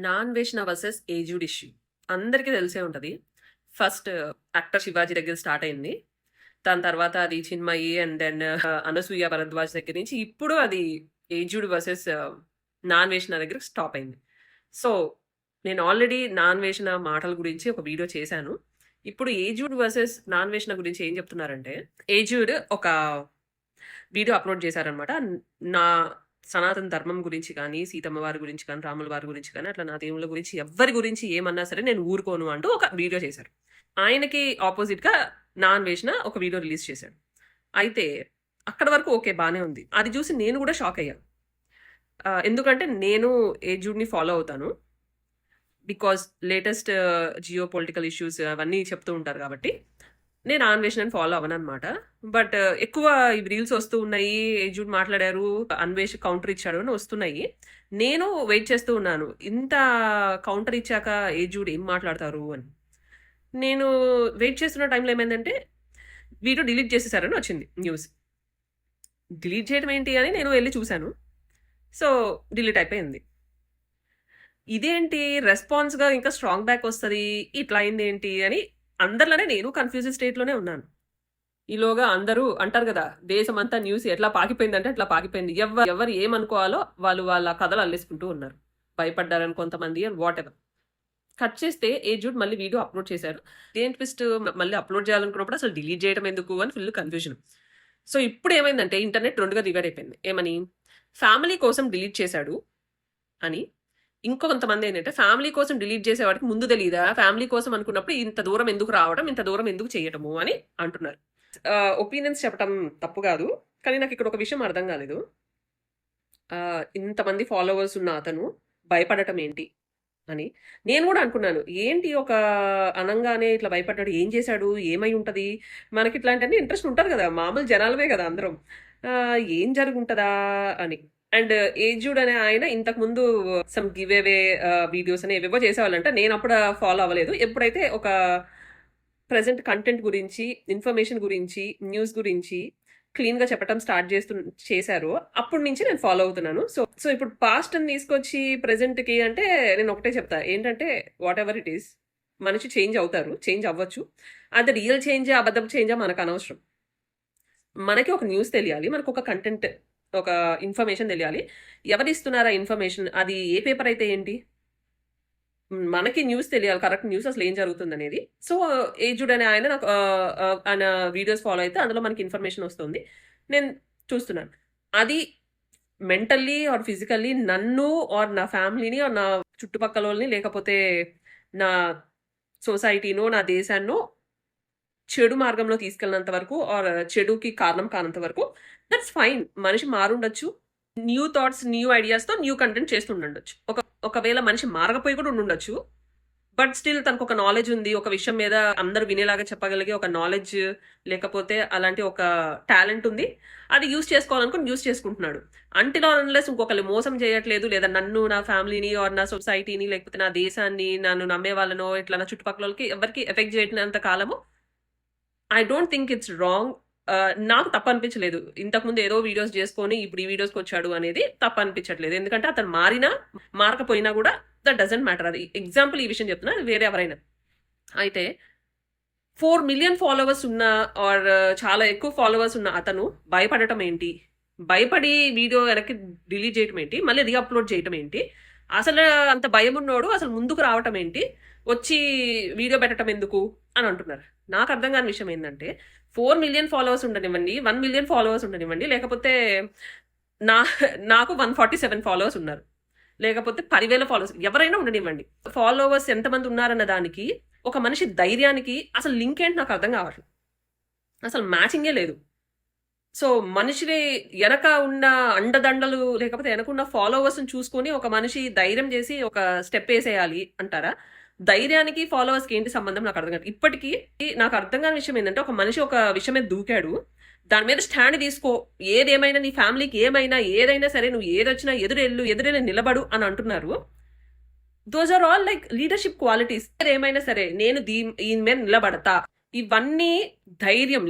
Naa Anveshana versus aged issue అందరికీ తెలిసే ఉంటుంది. ఫస్ట్ యాక్టర్ శివాజీ దగ్గర స్టార్ట్ అయింది. దాని తర్వాత అది చిన్మయి అండ్ దెన్ అనసూయ భరద్వాజ్ దగ్గర నుంచి ఇప్పుడు అది ఏజ్డ్ వర్సెస్ నాన్వేషణ దగ్గర స్టాప్ అయింది. సో నేను ఆల్రెడీ నాన్వేషణ మాటల గురించి ఒక వీడియో చేశాను. ఇప్పుడు ఏజ్డ్ వర్సెస్ నాన్వేషణ గురించి ఏం చెప్తున్నారంటే, ఏజ్డ్ ఒక వీడియో అప్లోడ్ చేశారనమాట. నా సనాతన ధర్మం గురించి కానీ, సీతమ్మ వారి గురించి కానీ, రాముల వారి గురించి కానీ, అట్లా నా దేవుళ్ళ గురించి ఎవరి గురించి ఏమన్నా సరే నేను ఊరుకోను అంటూ ఒక వీడియో చేశారు. ఆయనకి ఆపోజిట్గా నాన్వేషణ ఒక వీడియో రిలీజ్ చేశాడు. అయితే అక్కడ వరకు ఓకే, బాగానే ఉంది. అది చూసి నేను కూడా షాక్ అయ్యాను. ఎందుకంటే నేను ఏజ్డ్ని ఫాలో అవుతాను. Because latest geo political issues అవన్నీ చెప్తూ ఉంటారు కాబట్టి నేను అన్వేషణని ఫాలో అవ్వనమాట. బట్ ఎక్కువ ఇవి రీల్స్ వస్తూ ఉన్నాయి, ఏజ్డ్ మాట్లాడారు, అన్వేష్ కౌంటర్ ఇచ్చాడు అని వస్తున్నాయి. నేను వెయిట్ చేస్తూ ఉన్నాను, ఇంత కౌంటర్ ఇచ్చాక ఏజ్డ్ ఏం మాట్లాడతారు అని. నేను వెయిట్ చేస్తున్న టైంలో ఏమైందంటే వీడియో డిలీట్ చేసేసారని వచ్చింది న్యూస్. డిలీట్ చేయడం ఏంటి అని నేను వెళ్ళి చూశాను. సో డిలీట్ అయిపోయింది. ఇదేంటి రెస్పాన్స్గా ఇంకా స్ట్రాంగ్ బ్యాక్ వస్తుంది, ఇట్లా అయింది ఏంటి అని అందరిలోనే నేను కన్ఫ్యూజన్ స్టేట్లోనే ఉన్నాను. ఈలోగా అందరూ అంటారు కదా, దేశం అంతా న్యూస్ ఎట్లా పాకిపోయిందంటే అట్లా పాకిపోయింది. ఎవరు ఏమనుకోవాలో వాళ్ళు వాళ్ళ కథలు అల్లేసుకుంటూ ఉన్నారు. భయపడ్డారని కొంతమంది అని వాట్ ఎవర్. కట్ చేస్తే ఏజ్డ్ మళ్ళీ వీడియో అప్లోడ్ చేశారు. దేని ట్విస్ట్, మళ్ళీ అప్లోడ్ చేయాలనుకున్నప్పుడు అసలు డిలీట్ చేయడం ఎందుకు అని ఫుల్ కన్ఫ్యూజన్. సో ఇప్పుడు ఏమైందంటే ఇంటర్నెట్ రెండుగా డివైడ్ అయిపోయింది. ఏమని, ఫ్యామిలీ కోసం డిలీట్ చేశాడు అని, ఇంకో కొంతమంది ఏంటంటే ఫ్యామిలీ కోసం డిలీట్ చేసేవాడికి ముందు తెలియదా, ఫ్యామిలీ కోసం అనుకున్నప్పుడు ఇంత దూరం ఎందుకు రావడం, ఇంత దూరం ఎందుకు చేయటము అని అంటున్నారు. ఒపీనియన్స్ చెప్పడం తప్పు కాదు, కానీ నాకు ఇక్కడ ఒక విషయం అర్థం కాలేదు. ఇంతమంది ఫాలోవర్స్ ఉన్న అతను భయపడటం ఏంటి అని నేను కూడా అనుకున్నాను. ఏంటి ఒక అనంగానే ఇట్లా భయపడ్డాడు, ఏం చేశాడు, ఏమై ఉంటుంది, మనకి ఇట్లాంటి ఇంట్రెస్ట్ ఉంటుంది కదా, మామూలు జనాలమే కదా అందరం, ఏం జరుగుంటుందా అని. అండ్ ఏజ్డ్ అనే ఆయన ఇంతకు ముందు సమ్ గివ్ అవే వీడియోస్ అని ఏవేవో చేసేవాళ్ళంట. నేను అప్పుడు ఫాలో అవ్వలేదు. ఎప్పుడైతే ఒక ప్రజెంట్ కంటెంట్ గురించి, ఇన్ఫర్మేషన్ గురించి, న్యూస్ గురించి క్లీన్గా చెప్పడం స్టార్ట్ చేశారు, అప్పటి నుంచి నేను ఫాలో అవుతున్నాను. సో ఇప్పుడు పాస్ట్ అని తీసుకొచ్చి ప్రజెంట్కి అంటే నేను ఒకటే చెప్తా, ఏంటంటే వాట్ ఎవర్ ఇట్ ఈస్, మనిషి చేంజ్ అవుతారు, చేంజ్ అవ్వచ్చు. అది రియల్ చేంజా అబద్ధం చేంజా మనకు అనవసరం. మనకి ఒక న్యూస్ తెలియాలి, మనకు ఒక కంటెంట్, ఒక ఇన్ఫర్మేషన్ తెలియాలి. ఎవరు ఇస్తున్నారా ఇన్ఫర్మేషన్, అది ఏ పేపర్ అయితే ఏంటి, మనకి న్యూస్ తెలియాలి, కరెక్ట్ న్యూస్ అసలు ఏం జరుగుతుంది అనేది. సో ఏజ్డ్ అనే ఆయన నాకు ఆయన వీడియోస్ ఫాలో అయితే అందులో మనకి ఇన్ఫర్మేషన్ వస్తుంది, నేను చూస్తున్నాను. అది మెంటల్లీ ఆర్ ఫిజికల్లీ నన్ను ఆర్ నా ఫ్యామిలీని ఆర్ నా చుట్టుపక్కల వాళ్ళని, లేకపోతే నా సొసైటీనో నా దేశాన్నో చెడు మార్గంలో తీసుకెళ్ళినంత వరకు ఆర్ చెడుకి కారణం కానంత వరకు దట్స్ ఫైన్. మనిషి మారుండొచ్చు, న్యూ థాట్స్, న్యూ ఐడియాస్తో న్యూ కంటెంట్ చేస్తుండొచ్చు. ఒకవేళ మనిషి మారకపోయి కూడా ఉండొచ్చు, బట్ స్టిల్ తనకు ఒక నాలెడ్జ్ ఉంది, ఒక విషయం మీద అందరు వినేలాగా చెప్పగలిగే ఒక నాలెడ్జ్, లేకపోతే అలాంటి ఒక టాలెంట్ ఉంది, అది యూస్ చేసుకోవాలనుకుని యూస్ చేసుకుంటున్నాడు. అంటిలో అన్లెస్ ఇంకొకరు మోసం చేయట్లేదు, లేదా నన్ను, నా ఫ్యామిలీని ఆర్ నా సొసైటీని, లేకపోతే నా దేశాన్ని, నన్ను నమ్మే వాళ్ళనో ఇట్లా నా చుట్టుపక్కల వాళ్ళకి ఎవరికి ఎఫెక్ట్ చేయనంత కాలము I don't think it's wrong. నాకు తప్పు అనిపించలేదు. ఇంతకుముందు ఏదో వీడియోస్ చేసుకొని ఇప్పుడు ఈ వీడియోస్కి వచ్చాడు అనేది తప్పు అనిపించట్లేదు. ఎందుకంటే అతను మారకపోయినా కూడా దట్ డజంట్ మ్యాటర్. అది ఎగ్జాంపుల్ ఈ విషయం చెప్తున్నా, అది వేరే ఎవరైనా అయితే 4 million ఫాలోవర్స్ ఉన్న ఆర్ చాలా ఎక్కువ ఫాలోవర్స్ ఉన్న అతను భయపడటం ఏంటి, భయపడి వీడియో వెనక్కి డిలీట్ చేయటం ఏంటి, మళ్ళీ రీఅప్లోడ్ చేయటం ఏంటి, అసలు అంత భయం ఉన్నోడు అసలు ముందుకు రావటం ఏంటి, వచ్చి వీడియో పెట్టడం ఎందుకు అని అంటున్నారు. నాకు అర్థం కాని విషయం ఏంటంటే 4 million ఫాలోవర్స్ ఉండనివ్వండి, 1 million ఫాలోవర్స్ ఉండనివ్వండి, లేకపోతే నాకు 147 ఫాలోవర్స్ ఉన్నారు, లేకపోతే 10,000 ఫాలోవర్స్ ఎవరైనా ఉండనివ్వండి, ఫాలోవర్స్ ఎంతమంది ఉన్నారన్న దానికి ఒక మనిషి ధైర్యానికి అసలు లింక్ ఏంటి నాకు అర్థం కావట్లేదు. అసలు మ్యాచింగే లేదు. సో మనిషి వెనక ఉన్న అండదండలు, లేకపోతే వెనకున్న ఫాలోవర్స్ని చూసుకొని ఒక మనిషి ధైర్యం చేసి ఒక స్టెప్ వేసేయాలి అంటారా? ధైర్యానికి ఫాలోవర్స్కి ఏంటి సంబంధం నాకు అర్థం కాదు. ఇప్పటికీ నాకు అర్థం కాని విషయం ఏంటంటే, ఒక మనిషి ఒక విషయం మీద దూకాడు, దాని మీద స్టాండ్ తీసుకో, ఏదేమైనా నీ ఫ్యామిలీకి ఏమైనా ఏదైనా సరే, నువ్వు ఏదొచ్చినా ఎదురెళ్ళి నిలబడు అని అంటున్నారు. Those are all like leadership qualities. ఏమైనా సరే నేను దీని మీద నిలబడతా, ఇవన్నీ ధైర్యం,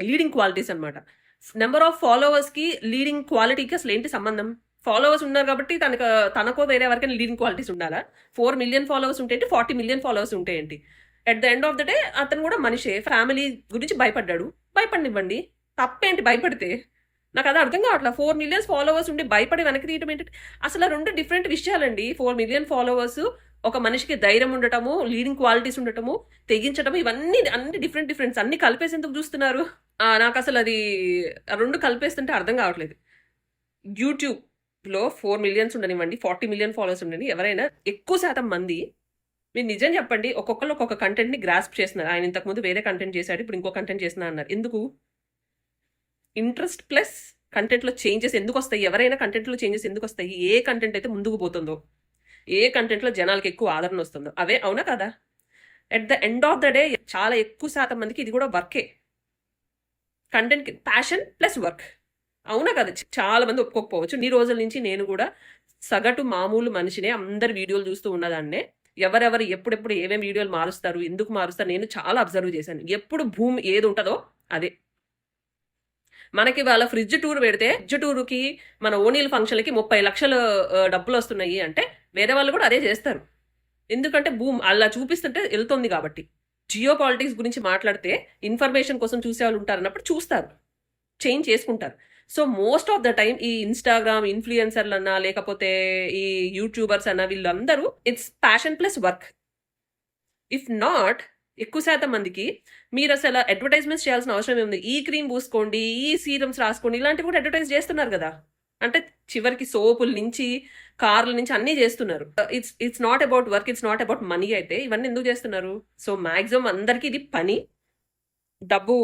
లీడింగ్ క్వాలిటీస్ అనమాట. నెంబర్ ఆఫ్ ఫాలోవర్స్కి లీడింగ్ క్వాలిటీకి అసలు ఏంటి సంబంధం? ఫాలోవర్స్ ఉన్నారు కాబట్టి తనకో వేరే ఎవరికైనా లీడింగ్ క్వాలిటీస్ ఉండాలా? 4 మిలియన్ ఫాలోవర్స్ ఉంటే ఏంటి, 40 మిలియన్ ఫాలోవర్స్ ఉంటే ఏంటి? At the end of the day అతను కూడా మనిషే. ఫ్యామిలీ గురించి భయపడ్డాడు, భయపడనివ్వండి. తప్పేంటి భయపడితే? నాకు అది అర్థం కావట్లా. 4 మిలియన్స్ ఫాలోవర్స్ ఉండి భయపడి వెనక్కి తీయటం ఏంటి? అసలు 2 డిఫరెంట్ విషయాలండి. 4 మిలియన్ ఫాలోవర్స్, ఒక మనిషికి ధైర్యం ఉండటము, లీడింగ్ క్వాలిటీస్ ఉండటము, తెగించటము, ఇవన్నీ అన్ని డిఫరెంట్స్ అన్ని కలిపేసి ఎందుకు చూస్తున్నారు? నాకు అసలు అది 2 కలిపేస్తుంటే అర్థం కావట్లేదు. యూట్యూబ్లో 4 మిలియన్స్ ఉండనివ్వండి, 40 మిలియన్ ఫాలోవర్స్ ఉండండి, ఎవరైనా ఎక్కువ శాతం మంది, మీరు నిజం చెప్పండి, ఒక్కొక్కరు ఒక్కొక్క కంటెంట్ని గ్రాస్ప్ చేస్తున్నారు. ఆయన ఇంతకుముందు వేరే కంటెంట్ చేశాడు, ఇప్పుడు ఇంకో కంటెంట్ చేస్తున్నా అన్నారు. ఎందుకు? ఇంట్రెస్ట్ ప్లస్ కంటెంట్లో చేంజెస్ ఎందుకు వస్తాయి? ఎవరైనా కంటెంట్లో చేంజెస్ ఎందుకు వస్తాయి? ఏ కంటెంట్ అయితే ముందుకు పోతుందో, ఏ కంటెంట్లో జనాలకి ఎక్కువ ఆదరణ వస్తుందో అవే, అవునా కదా? At the end of the day చాలా ఎక్కువ శాతం మందికి ఇది కూడా వర్కే. కంటెంట్ ప్యాషన్ ప్లస్ వర్క్, అవునా కదా? చాలా మంది ఒప్పుకోకపోవచ్చు. ఈ రోజుల నుంచి నేను కూడా సగటు మామూలు మనిషినే, అందరి వీడియోలు చూస్తూ ఉన్నదాన్నే. ఎవరెవరు ఎప్పుడెప్పుడు ఏమేమి వీడియోలు మారుస్తారు, ఎందుకు మారుస్తారు, నేను చాలా అబ్జర్వ్ చేశాను. ఎప్పుడు భూమి ఏది ఉంటుందో అదే. మనకి వాళ్ళ ఫ్రిడ్జ్ టూర్ పెడితే, ఫ్రిడ్జ్ టూర్కి మన ఓనీల్ ఫంక్షన్లకి 30 లక్షలు డబ్బులు వస్తున్నాయి అంటే వేరే వాళ్ళు కూడా అదే చేస్తారు. ఎందుకంటే భూమి అలా చూపిస్తుంటే వెళ్తుంది కాబట్టి. జియో పాలిటిక్స్ గురించి మాట్లాడితే ఇన్ఫర్మేషన్ కోసం చూసే వాళ్ళు ఉంటారు అన్నప్పుడు చూస్తారు, చేంజ్ చేసుకుంటారు. So most of the time ఈ ఇన్స్టాగ్రామ్ ఇన్ఫ్లుయెన్సర్లు అన్నా, లేకపోతే ఈ యూట్యూబర్స్ అన్నా, వీళ్ళందరూ it's passion plus work. If not, ఎక్కువ శాతం మందికి మీరు అసలు అడ్వర్టైజ్మెంట్స్ చేయాల్సిన అవసరం ఏముంది? ఈ క్రీమ్ పూసుకోండి, ఈ సీరమ్స్ రాసుకోండి, ఇలాంటివి కూడా అడ్వర్టైజ్ చేస్తున్నారు కదా. అంటే చివరికి సోపుల నుంచి, కార్ల నుంచి అన్నీ చేస్తున్నారు. It's not about work, it's not about money. అయితే ఇవన్నీ ఎందుకు చేస్తున్నారు? సో మాక్సిమం అందరికీ ఇది పని, డబ్బు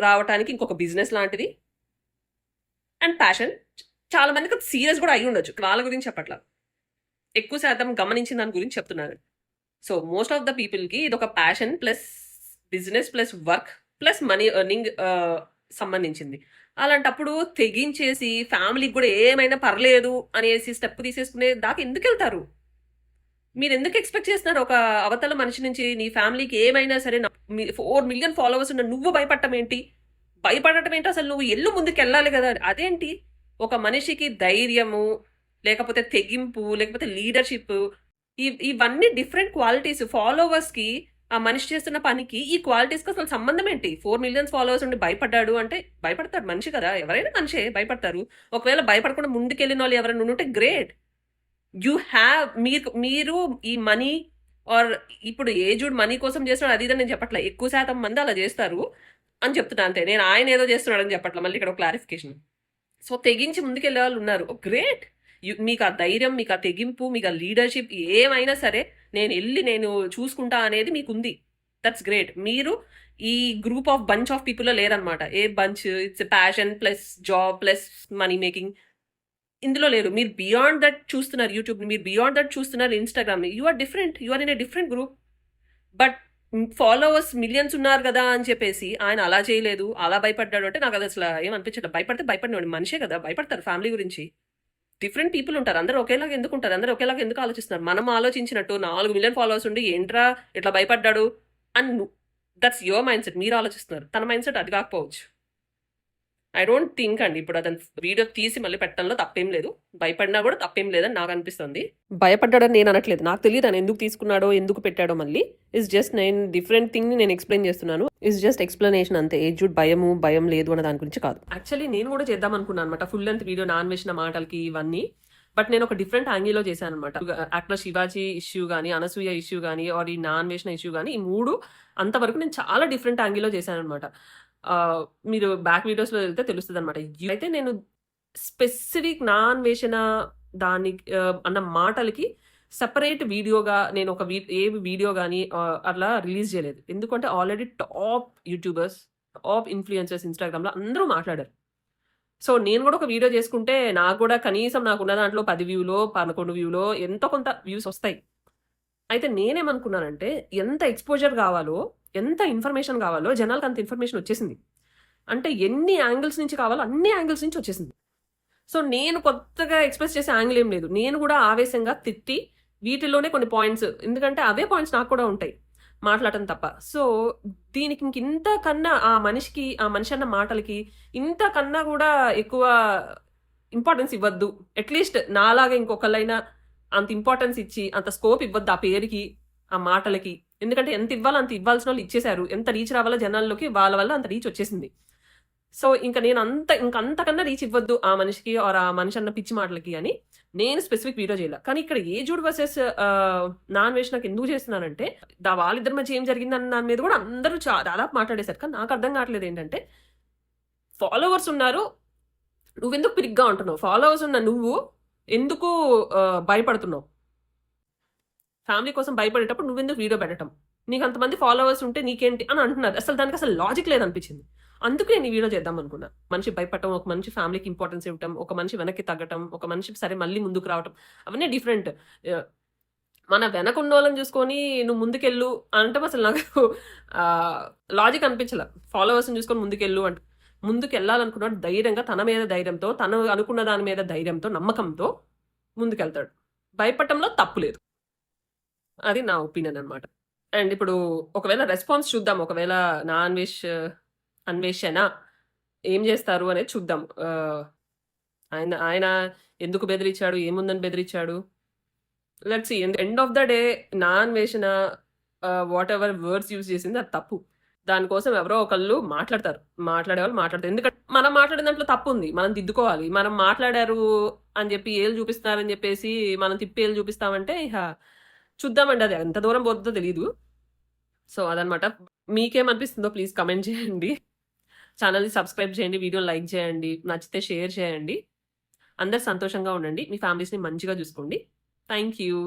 రావటానికి ఇంకొక బిజినెస్ లాంటిది, అండ్ ప్యాషన్. చాలా మందికి సీరియస్ కూడా అయి ఉండొచ్చు, వాళ్ళ గురించి చెప్పట్లా, ఎక్కువ శాతం గమనించిన దాని గురించి చెప్తున్నారు. సో మోస్ట్ ఆఫ్ ద పీపుల్కి ఇది ఒక passion plus business plus work plus money earning సంబంధించింది. అలాంటప్పుడు తెగించేసి ఫ్యామిలీకి కూడా ఏమైనా పర్లేదు అనేసి స్టెప్ తీసేసుకునే దాకా ఎందుకు వెళ్తారు? మీరు ఎందుకు ఎక్స్పెక్ట్ చేస్తున్నారు ఒక అవతల మనిషి నుంచి, నీ ఫ్యామిలీకి ఏమైనా సరే 4 మిలియన్ ఫాలోవర్స్ ఉన్న నువ్వు భయపడటం ఏంటి? భయపడటం ఏంటి? అసలు నువ్వు ఎల్లు ముందుకు వెళ్ళాలి కదా. అదేంటి? ఒక మనిషికి ధైర్యము, లేకపోతే తెగింపు, లేకపోతే లీడర్షిప్, ఇవన్నీ డిఫరెంట్ క్వాలిటీస్. ఫాలోవర్స్కి, ఆ మనిషి చేస్తున్న పనికి ఈ క్వాలిటీస్కి అసలు సంబంధం ఏంటి? 4 మిలియన్స్ ఫాలోవర్స్ ఉండి భయపడ్డాడు అంటే భయపడతాడు మనిషి కదా, ఎవరైనా మనిషే భయపడతారు. ఒకవేళ భయపడకుండా ముందుకెళ్ళిన వాళ్ళు ఎవరైనా ఉంటే గ్రేట్. యూ హ్యావ్, మీరు ఈ మనీ ఆర్ ఇప్పుడు ఏజుడ్ మనీ కోసం చేస్తున్నాడు అది ఇదని నేను చెప్పట్లే. ఎక్కువ శాతం మంది అలా చేస్తారు అని చెప్తున్నా అంతే. నేను ఆయన ఏదో చేస్తున్నాడు అని చెప్పట్లే. మళ్ళీ ఇక్కడ ఒక క్లారిఫికేషన్. సో తెగించి ముందుకెళ్ళే వాళ్ళు ఉన్నారు, గ్రేట్. మీకు ఆ ధైర్యం, మీకు ఆ తెగింపు, మీకు ఆ లీడర్షిప్ ఏమైనా సరే నేను చూసుకుంటా అనేది మీకు ఉంది. That's great. మీరు ఈ గ్రూప్ ఆఫ్ బంచ్ ఆఫ్ పీపుల్లో లేరనమాట. A bunch, it's passion plus job plus money making, ఇందులో లేరు. మీరు బియాండ్ దట్ చూస్తున్నారు యూట్యూబ్, మీరు బియాండ్ దట్ చూస్తున్నారు Instagram. You are different, you are in a different group. But followers millions ఉన్నారు కదా అని చెప్పేసి ఆయన అలా చేయలేదు, అలా భయపడ్డాడు అంటే నాకు అది అసలు ఏమనిపించట్లేదు. భయపడితే భయపడినాడు, మనిషే కదా, భయపడతారు. ఫ్యామిలీ గురించి డిఫరెంట్ పీపుల్ ఉంటారు. అందరూ ఒకేలాగా ఎందుకు ఉంటారు? అందరూ ఒకేలాగా ఎందుకు ఆలోచిస్తున్నారు? మనం ఆలోచించినట్టు 4 మిలియన్ ఫాలోవర్స్ ఉండి ఏంట్రా ఇట్లా భయపడ్డాడు అని, దట్స్ యువర్ మైండ్ సెట్. మీరు ఆలోచిస్తున్నారు, తన మైండ్ సెట్ అది కాకపోవచ్చు. ఐ డోంట్ థింక్ అండి ఇప్పుడు అతను వీడియో తీసి మళ్ళీ పెట్టడంలో తప్పేం లేదు, భయపడినా కూడా తప్పేం లేదని నాకు అనిపిస్తుంది. భయపడ్డాడని నేను అనట్లేదు, నాకు తెలియదు ఆయన ఎందుకు తీసుకున్నాడో ఎందుకు పెట్టాడో. మళ్ళీ ఇస్ జస్ట్ నేను డిఫరెంట్ థింగ్ నేను ఎక్స్ప్లెయిన్ చేస్తున్నాను. ఇస్ జస్ట్ ఎక్స్ప్లెనేషన్ అంతే. ఏజ్డ్ భయం లేదు అన్న దాని గురించి కాదు. యాక్చువల్లీ నేను కూడా చేద్దాం అనుకున్నాను అనమాట, ఫుల్ లెంత్ వీడియో నాన్ వేసిన మాటలకి ఇవన్నీ. బట్ నేను ఒక డిఫరెంట్ యాంగిల్లో చేశాను అనమాట. యాక్టర్ శివాజీ ఇష్యూ కానీ, అనసూయ ఇష్యూ కానీ, ఆర్ ఈ నాన్ వేసిన ఇష్యూ కానీ, ఈ 3 అంతవరకు నేను చాలా డిఫరెంట్ యాంగిల్లో చేశాను అనమాట. మీరు బ్యాక్ వీడియోస్లో వెళ్తే తెలుస్తుంది అనమాట. అయితే నేను స్పెసిఫిక్ నాన్ వేసిన దాని అన్న మాటలకి సపరేట్ వీడియోగా నేను ఒక ఏ వీడియో కానీ అట్లా రిలీజ్ చేయలేదు. ఎందుకంటే already top YouTubers, top influencers ఇన్స్టాగ్రామ్లో అందరూ మాట్లాడారు. సో నేను కూడా ఒక వీడియో చేసుకుంటే నాకు కూడా కనీసం నాకున్న దాంట్లో 10 వ్యూలో 11 వ్యూలో ఎంతో కొంత వ్యూస్ వస్తాయి. అయితే నేనేమనుకున్నానంటే ఎంత ఎక్స్పోజర్ కావాలో, ఎంత ఇన్ఫర్మేషన్ కావాలో జనాలకు అంత ఇన్ఫర్మేషన్ వచ్చేసింది. అంటే ఎన్ని యాంగిల్స్ నుంచి కావాలో అన్ని యాంగిల్స్ నుంచి వచ్చేసింది. సో నేను కొత్తగా ఎక్స్ప్రెస్ చేసే యాంగిల్ ఏం లేదు. నేను కూడా ఆవేశంగా తిట్టి వీటిలోనే కొన్ని పాయింట్స్, ఎందుకంటే అవే పాయింట్స్ నాకు కూడా ఉంటాయి మాట్లాడటం తప్ప. సో దీనికి ఇంతకన్నా ఆ మనిషి అన్న మాటలకి ఇంతకన్నా కూడా ఎక్కువ ఇంపార్టెన్స్ ఇవ్వద్దు, అట్లీస్ట్ నాలాగా ఇంకొకళ్ళైనా అంత ఇంపార్టెన్స్ ఇచ్చి అంత స్కోప్ ఇవ్వద్దు ఆ పేరుకి, ఆ మాటలకి. ఎందుకంటే ఎంత ఇవ్వాలో అంత ఇవ్వాల్సిన వాళ్ళు ఇచ్చేశారు. ఎంత రీచ్ రావాలో జనాల్లోకి వాళ్ళ వల్ల అంత రీచ్ వచ్చేసింది. సో ఇంకా నేను అంతకన్నా రీచ్ ఇవ్వద్దు ఆ మనిషికి ఆర్ ఆ మనిషి అన్న పిచ్చి మాటలకి అని నేను స్పెసిఫిక్ వీడియో చేయాలి. కానీ ఇక్కడ ఏజుడ్ వర్సెస్ నాన్ వెజ్ నాకు ఎందుకు చేస్తున్నానంటే వాళ్ళిద్దరి మధ్య ఏం జరిగిందన్న దాని మీద కూడా అందరూ దాదాపు మాట్లాడేశారు. కానీ నాకు అర్థం కావట్లేదు ఏంటంటే, ఫాలోవర్స్ ఉన్నారు, నువ్వెందుకు పిరిగ్గా ఉంటున్నావు? ఫాలోవర్స్ ఉన్న నువ్వు ఎందుకు భయపడుతున్నావు? ఫ్యామిలీ కోసం భయపడేటప్పుడు నువ్వెందుకు వీడియో పెట్టడం? నీకు అంతమంది ఫాలోవర్స్ ఉంటే నీకేంటి అని అంటున్నారు. దానికి అసలు లాజిక్ లేదనిపించింది. అందుకు నేను ఈ వీడియో చేద్దాం అనుకున్నా. మనిషి భయపడటం, ఒక మనిషి ఫ్యామిలీకి ఇంపార్టెన్స్ ఇవ్వటం, ఒక మనిషి వెనక్కి తగ్గటం, ఒక మనిషి సరే మళ్ళీ ముందుకు రావటం, అవన్నీ డిఫరెంట్. మన వెనక ఉన్నోళ్ళని చూసుకొని నువ్వు ముందుకెళ్ళు అనటం అసలు నాకు లాజిక్ అనిపించలే. ఫాలోవర్స్ని చూసుకొని ముందుకెళ్ళు అంటే, ముందుకు వెళ్ళాలనుకున్నాడు ధైర్యంగా, తన మీద ధైర్యంతో, తను అనుకున్న దాని మీద ధైర్యంతో, నమ్మకంతో ముందుకెళ్తాడు. భయపడటంలో తప్పు లేదు. అది నా ఒపీనియన్ అనమాట. అండ్ ఇప్పుడు ఒకవేళ రెస్పాన్స్ చూద్దాం. ఒకవేళ నా అన్వేషణ ఏం చేస్తారు అనేది చూద్దాం. ఆయన ఎందుకు బెదిరించాడు, ఏముందని బెదిరించాడు, let's see. End of the day నా అన్వేషణ వాట్ ఎవర్ వర్డ్స్ యూజ్ చేసింది అది తప్పు. దానికోసం ఎవరో ఒకళ్ళు మాట్లాడేవాళ్ళు మాట్లాడతారు. ఎందుకంటే మనం మాట్లాడిన దాంట్లో తప్పు ఉంది, మనం దిద్దుకోవాలి. మనం మాట్లాడారు అని చెప్పి ఏళ్ళు చూపిస్తున్నారని చెప్పేసి మనం తిప్పి ఏళ్ళు చూపిస్తామంటే ఇక చూద్దామండి, అది ఎంత దూరం పోతుందో తెలీదు. సో అదనమాట. మీకేమనిపిస్తుందో ప్లీజ్ కమెంట్ చేయండి. ఛానల్ని సబ్స్క్రైబ్ చేయండి, వీడియోని లైక్ చేయండి, నచ్చితే షేర్ చేయండి. అందరు సంతోషంగా ఉండండి, మీ ఫ్యామిలీస్ని మంచిగా చూసుకోండి. Thank you.